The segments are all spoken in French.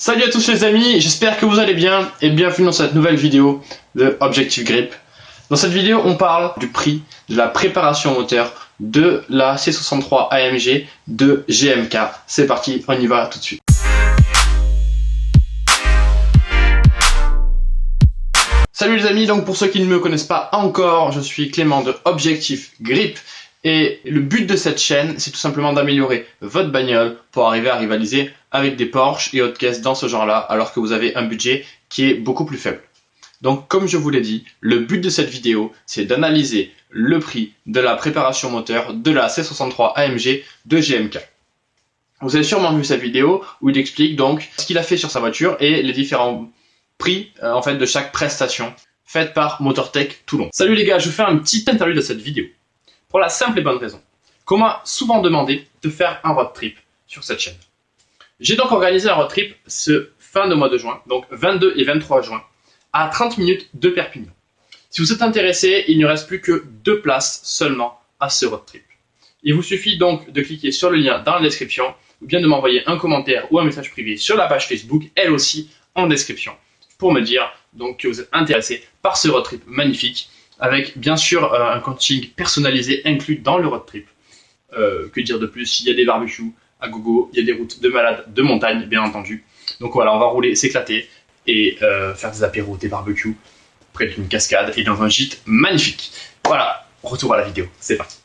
Salut à tous les amis, j'espère que vous allez bien et bienvenue dans cette nouvelle vidéo de Objective Grip. Dans cette vidéo, on parle du prix de la préparation moteur de la C63 AMG de GMK. C'est parti, on y va tout de suite. Salut les amis, donc pour ceux qui ne me connaissent pas encore, je suis Clément de Objective Grip. Et le but de cette chaîne, c'est tout simplement d'améliorer votre bagnole pour arriver à rivaliser avec des Porsche et autres caisses dans ce genre-là, alors que vous avez un budget qui est beaucoup plus faible. Donc, comme je vous l'ai dit, le but de cette vidéo, c'est d'analyser le prix de la préparation moteur de la C63 AMG de GMK. Vous avez sûrement vu cette vidéo où il explique donc ce qu'il a fait sur sa voiture et les différents prix en fait de chaque prestation faite par MotorTech Toulon. Salut les gars, je fais un petit interlude de cette vidéo. Pour la simple et bonne raison qu'on m'a souvent demandé de faire un road trip sur cette chaîne. J'ai donc organisé un road trip ce fin de mois de juin, donc 22 et 23 juin, à 30 minutes de Perpignan. Si vous êtes intéressé, il ne reste plus que 2 places seulement à ce road trip. Il vous suffit donc de cliquer sur le lien dans la description ou bien de m'envoyer un commentaire ou un message privé sur la page Facebook, elle aussi en description, pour me dire donc que vous êtes intéressé par ce road trip magnifique, avec bien sûr un coaching personnalisé inclus dans le road trip. Que dire de plus? Il y a des barbecues à gogo, il y a des routes de malades, de montagne bien entendu. Donc voilà, on va rouler, s'éclater et faire des apéros, des barbecues près d'une cascade et dans un gîte magnifique. Voilà, retour à la vidéo, c'est parti.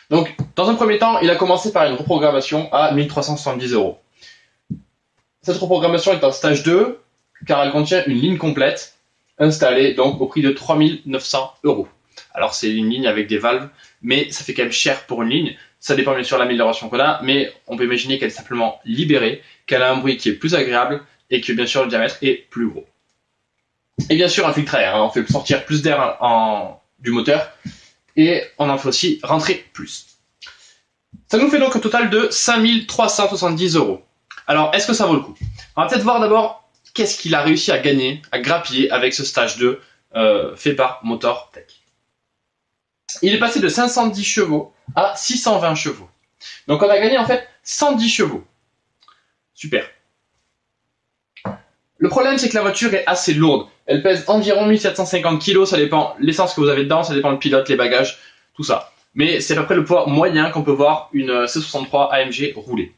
Donc dans un premier temps, il a commencé par une reprogrammation à 1370 €. Cette reprogrammation est en stage 2 car elle contient une ligne complète installée donc au prix de 3900 €. Alors c'est une ligne avec des valves, mais ça fait quand même cher pour une ligne. Ça dépend bien sûr de l'amélioration qu'on a, mais on peut imaginer qu'elle est simplement libérée, qu'elle a un bruit qui est plus agréable et que bien sûr le diamètre est plus gros. Et bien sûr un filtre à air, on fait sortir plus d'air du moteur et on en fait aussi rentrer plus. Ça nous fait donc un total de 5370 €. Alors est-ce que ça vaut le coup? On va peut-être voir d'abord qu'est-ce qu'il a réussi à gagner, à grappiller avec ce stage 2 fait par MotorTech. Il est passé de 510 chevaux à 620 chevaux. Donc on a gagné en fait 110 chevaux. Super. Le problème c'est que la voiture est assez lourde. Elle pèse environ 1750 kg, ça dépend l'essence que vous avez dedans, ça dépend le pilote, les bagages, tout ça. Mais c'est à peu près le poids moyen qu'on peut voir une C63 AMG rouler.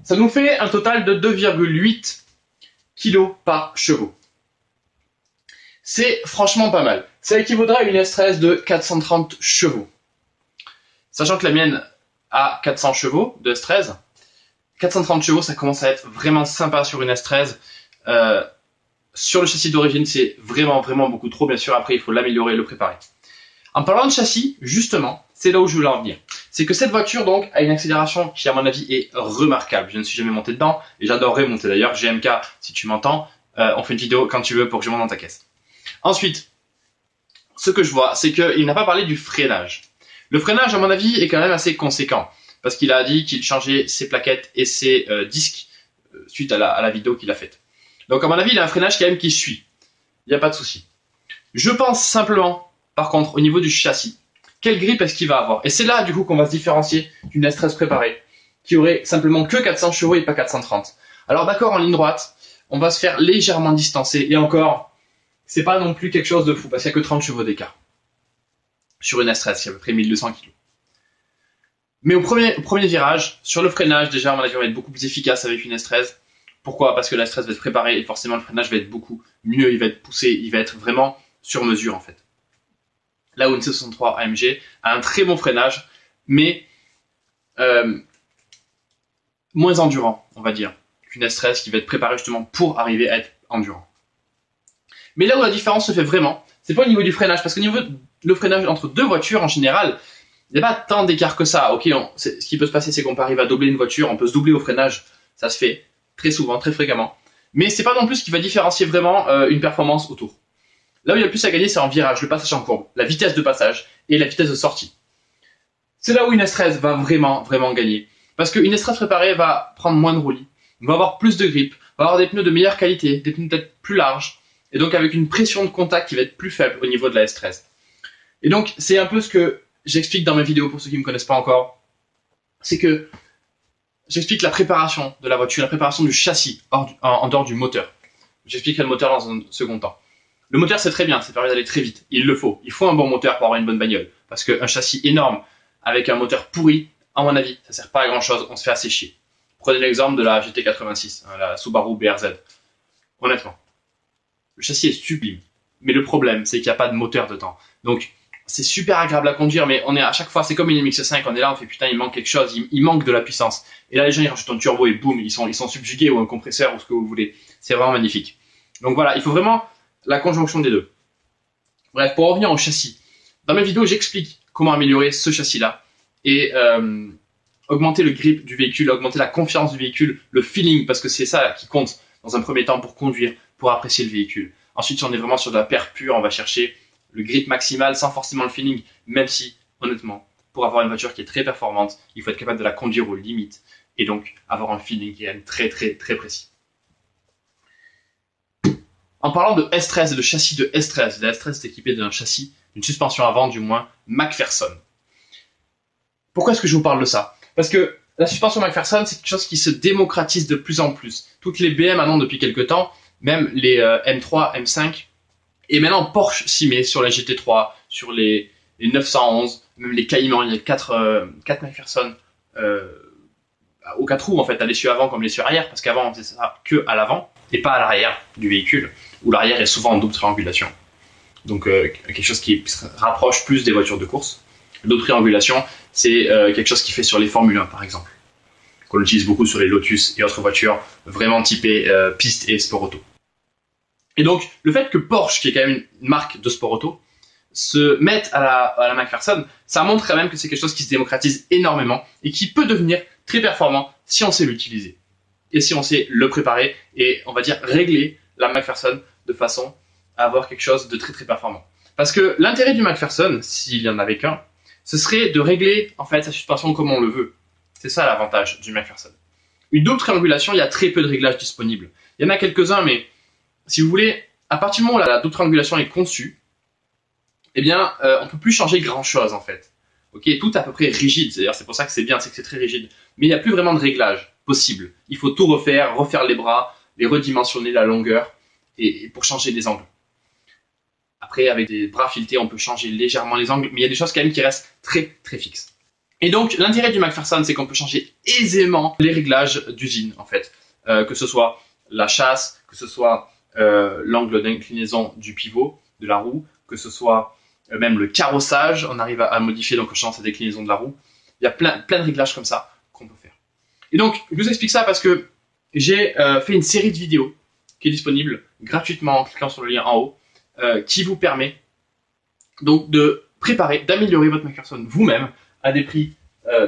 Ça nous fait un total de 2,8 kg par chevaux. C'est franchement pas mal. Ça équivaudra à une S13 de 430 chevaux. Sachant que la mienne a 400 chevaux de S13, 430 chevaux, ça commence à être vraiment sympa sur une S13. Sur le châssis d'origine, c'est vraiment beaucoup trop. Bien sûr, après, il faut l'améliorer et le préparer. En parlant de châssis, justement, c'est là où je voulais en venir. C'est que cette voiture, donc, a une accélération qui, à mon avis, est remarquable. Je ne suis jamais monté dedans et j'adorerais monter d'ailleurs. GMK, si tu m'entends, on fait une vidéo quand tu veux pour que je monte dans ta caisse. Ensuite, ce que je vois, c'est qu'il n'a pas parlé du freinage. Le freinage, à mon avis, est quand même assez conséquent. Parce qu'il a dit qu'il changeait ses plaquettes et ses disques suite à la vidéo qu'il a faite. Donc, à mon avis, il a un freinage quand même qui suit. Il n'y a pas de souci. Je pense simplement, par contre, au niveau du châssis, quelle grippe est-ce qu'il va avoir? Et c'est là, du coup, qu'on va se différencier d'une S13 préparée, qui aurait simplement que 400 chevaux et pas 430. Alors, d'accord, en ligne droite, on va se faire légèrement distancer. Et encore, c'est pas non plus quelque chose de fou, parce qu'il n'y a que 30 chevaux d'écart. Sur une S13, qui est à peu près 1200 kg. Mais au premier virage, sur le freinage, déjà, à mon avis, on va être beaucoup plus efficace avec une S13. Pourquoi? Parce que la S13 va être préparée et forcément le freinage va être beaucoup mieux, il va être poussé, il va être vraiment sur mesure en fait. Là où une C63 AMG a un très bon freinage, mais moins endurant, on va dire, qu'une S13 qui va être préparée justement pour arriver à être endurant. Mais là où la différence se fait vraiment, c'est pas au niveau du freinage, parce qu'au niveau du freinage entre deux voitures en général, il n'y a pas tant d'écart que ça. Ok, ce qui peut se passer, c'est qu'on peut arriver à doubler une voiture, on peut se doubler au freinage, ça se fait très souvent, très fréquemment. Mais c'est pas non plus ce qui va différencier vraiment une performance autour. Là où il y a le plus à gagner, c'est en virage, le passage en courbe, la vitesse de passage et la vitesse de sortie. C'est là où une S13 va vraiment gagner. Parce qu'une S13 préparée va prendre moins de roulis, va avoir plus de grip, va avoir des pneus de meilleure qualité, des pneus peut-être plus larges, et donc avec une pression de contact qui va être plus faible au niveau de la S13. Et donc, c'est un peu ce que j'explique dans mes vidéos pour ceux qui ne me connaissent pas encore. C'est que j'explique la préparation de la voiture, la préparation du châssis en dehors du moteur. J'expliquerai le moteur dans un second temps. Le moteur, c'est très bien, ça permet d'aller très vite. Il le faut. Il faut un bon moteur pour avoir une bonne bagnole. Parce qu'un châssis énorme avec un moteur pourri, à mon avis, ça sert pas à grand chose, on se fait assez chier. Prenez l'exemple de la GT86, la Subaru BRZ. Honnêtement, le châssis est sublime. Mais le problème, c'est qu'il n'y a pas de moteur dedans. Donc, c'est super agréable à conduire, mais on est à chaque fois, c'est comme une MX-5, on est là, on fait putain, il manque quelque chose, il manque de la puissance. Et là, les gens, ils rajoutent un turbo et boum, ils sont subjugués, ou un compresseur, ou ce que vous voulez. C'est vraiment magnifique. Donc voilà, il faut vraiment la conjonction des deux. Bref, pour revenir au châssis. Dans mes vidéos, j'explique comment améliorer ce châssis-là et augmenter le grip du véhicule, augmenter la confiance du véhicule, le feeling, parce que c'est ça qui compte dans un premier temps pour conduire, pour apprécier le véhicule. Ensuite, si on est vraiment sur de la paire pure, on va chercher le grip maximal sans forcément le feeling, même si, honnêtement, pour avoir une voiture qui est très performante, il faut être capable de la conduire aux limites et donc avoir un feeling qui est très précis. En parlant de S13 et de châssis de S13, la S13 est équipée d'un châssis, d'une suspension avant du moins, McPherson. Pourquoi est-ce que je vous parle de ça? Parce que la suspension McPherson, c'est quelque chose qui se démocratise de plus en plus. Toutes les BM en ont depuis quelques temps, même les M3, M5, et maintenant Porsche s'y met sur la GT3, sur les 911, même les Cayman, il y a 4 McPherson aux 4 roues en fait, à l'essieu avant comme l'essieu arrière, parce qu'avant on faisait ça que à l'avant et pas à l'arrière du véhicule, où l'arrière est souvent en double triangulation. Donc quelque chose qui se rapproche plus des voitures de course. Double triangulation, c'est quelque chose qui fait sur les Formule 1 par exemple, qu'on utilise beaucoup sur les Lotus et autres voitures vraiment typées piste et sport auto. Et donc le fait que Porsche, qui est quand même une marque de sport auto, se mette à la McPherson, ça montre quand même que c'est quelque chose qui se démocratise énormément et qui peut devenir très performant si on sait l'utiliser et si on sait le préparer et on va dire régler la McPherson de façon à avoir quelque chose de très performant. Parce que l'intérêt du McPherson, s'il y en avait qu'un, ce serait de régler en fait sa suspension comme on le veut. C'est ça l'avantage du McPherson. Une double triangulation, il y a très peu de réglages disponibles. Il y en a quelques-uns, mais si vous voulez, à partir du moment où la double triangulation est conçue, eh bien, on peut plus changer grand-chose en fait. Ok, tout est à peu près rigide, c'est pour ça que c'est bien, c'est que c'est très rigide. Mais il n'y a plus vraiment de réglage possible. Il faut tout refaire les bras, les redimensionner, la longueur, et pour changer les angles. Après, avec des bras filetés, on peut changer légèrement les angles, mais il y a des choses quand même qui restent très fixes. Et donc, l'intérêt du McPherson, c'est qu'on peut changer aisément les réglages d'usine, en fait. Que ce soit la chasse, que ce soit l'angle d'inclinaison du pivot, de la roue, que ce soit même le carrossage, on arrive à modifier, donc on change sa déclinaison de la roue. Il y a plein de réglages comme ça qu'on peut faire. Et donc, je vous explique ça parce que j'ai fait une série de vidéos qui est disponible gratuitement en cliquant sur le lien en haut, qui vous permet donc de préparer, d'améliorer votre McPherson vous-même à des prix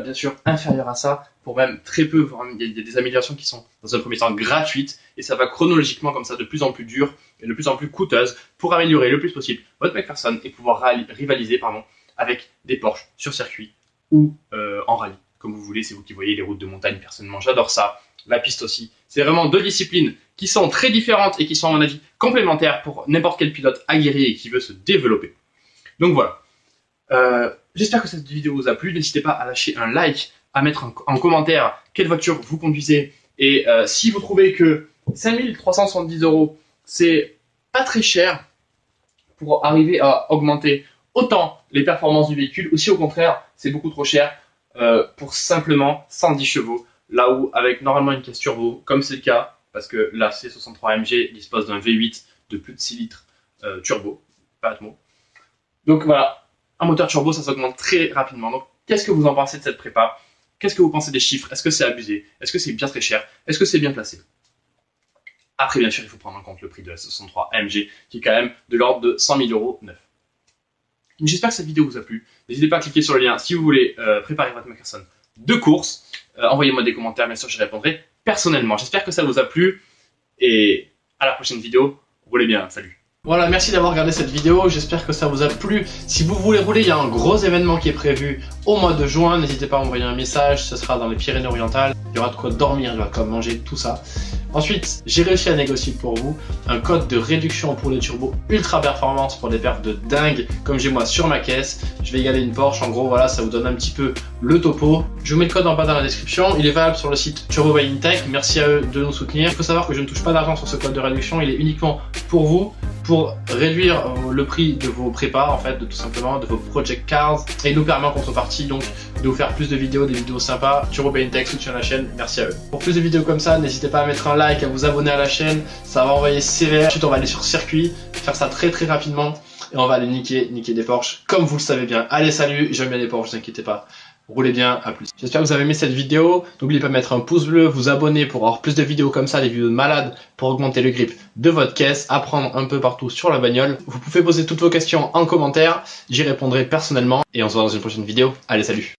bien sûr inférieurs à ça, pour même très peu, il y a des améliorations qui sont dans un premier temps gratuites, et ça va chronologiquement comme ça de plus en plus dur et de plus en plus coûteuse pour améliorer le plus possible votre McPherson et pouvoir rivaliser avec des Porsche sur circuit ou en rallye, comme vous voulez, c'est vous qui voyez les routes de montagne, personnellement j'adore ça, la piste aussi. C'est vraiment deux disciplines qui sont très différentes et qui sont à mon avis complémentaires pour n'importe quel pilote aguerri et qui veut se développer. Donc voilà. J'espère que cette vidéo vous a plu. N'hésitez pas à lâcher un like, à mettre en commentaire quelle voiture vous conduisez. Et si vous trouvez que 5370 €, c'est pas très cher pour arriver à augmenter autant les performances du véhicule, ou si au contraire c'est beaucoup trop cher pour simplement 110 chevaux, là où avec normalement une caisse turbo, comme c'est le cas, parce que la C63 AMG dispose d'un V8 de plus de 6 litres turbo, pas Atmo. Donc voilà, un moteur turbo, ça s'augmente très rapidement. Donc qu'est-ce que vous en pensez de cette prépa? Qu'est-ce que vous pensez des chiffres? Est-ce que c'est abusé? Est-ce que c'est bien très cher? Est-ce que c'est bien placé? Après, bien sûr, il faut prendre en compte le prix de la C63 AMG, qui est quand même de l'ordre de 100 000 € neuf. J'espère que cette vidéo vous a plu. N'hésitez pas à cliquer sur le lien si vous voulez préparer votre McPherson de course. Envoyez-moi des commentaires, bien sûr, je répondrai personnellement. J'espère que ça vous a plu et à la prochaine vidéo. Roulez bien, salut. Voilà, merci d'avoir regardé cette vidéo, j'espère que ça vous a plu. Si vous voulez rouler, il y a un gros événement qui est prévu au mois de juin. N'hésitez pas à m'envoyer un message, ce sera dans les Pyrénées-Orientales. Il y aura de quoi dormir, il y aura de quoi manger, tout ça. Ensuite, j'ai réussi à négocier pour vous un code de réduction pour les turbos ultra performance pour des perfs de dingue comme j'ai moi sur ma caisse. Je vais égaler une Porsche, en gros voilà, ça vous donne un petit peu le topo. Je vous mets le code en bas dans la description, il est valable sur le site Turbo by Intech. Merci à eux de nous soutenir. Il faut savoir que je ne touche pas d'argent sur ce code de réduction, il est uniquement pour vous, pour réduire le prix de vos prépas en fait, de tout simplement de vos project cars, et il nous permet en contrepartie donc de vous faire plus de vidéos, des vidéos sympas. Turbo by Intech soutient la chaîne, merci à eux. Pour plus de vidéos comme ça, n'hésitez pas à mettre un like, à vous abonner à la chaîne, ça va envoyer sévère. Ensuite on va aller sur circuit, faire ça très rapidement, et on va aller niquer des Porsche comme vous le savez bien. Allez salut, j'aime bien les Porsche, ne vous inquiétez pas. Roulez bien, à plus. J'espère que vous avez aimé cette vidéo. N'oubliez pas de mettre un pouce bleu, vous abonner pour avoir plus de vidéos comme ça, des vidéos de malades pour augmenter le grip de votre caisse, apprendre un peu partout sur la bagnole. Vous pouvez poser toutes vos questions en commentaire, j'y répondrai personnellement et on se voit dans une prochaine vidéo. Allez, salut!